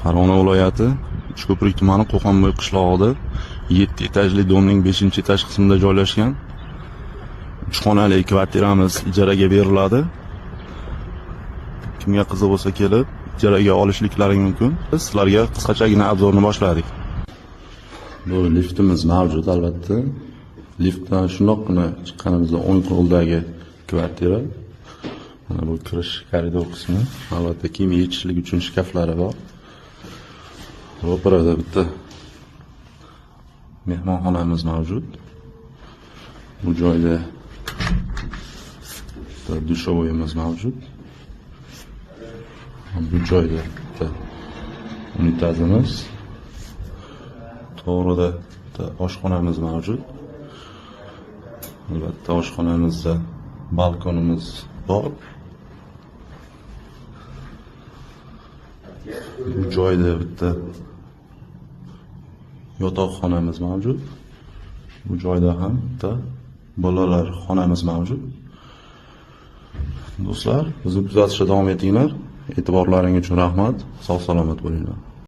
Farg'ona viloyati Uchko'prik tumani Qo'qonbo'y qishlog'ida 7 etajli domning 5-etaj qismida joylashgan 3 xonali kvartiramiz ijaraga beriladi. Kimga qiziq bo'lsa kelib, ijaraga olishliklari mumkin. Biz sizlarga qisqachagina obzorni boshladik. Bu liftimiz mavjud albatta. Liftdan shundoqqina chiqqanimizda o'ng qo'ldagi kvartira. Mana bu kirish koridor qismi. Albatta kiyim yechishlik uchun shkaflari bor. Ro'parada bitta mehmonxonamiz mavjud. Bu joyda dushovoyimiz mavjud. Bu joyda bitta unitazimiz. To'g'rida bitta oshxonamiz mavjud. Albatta oshxonamizda balkonimiz bor. Bu joyda bitta yotoqxonamiz mavjud. Bu joyda ham bitta bolalar xonamiz mavjud. Do'stlar, bizni kuzatishda davom etinglar. E'tiborlaring uchun rahmat. Sog' salomat bo'linglar.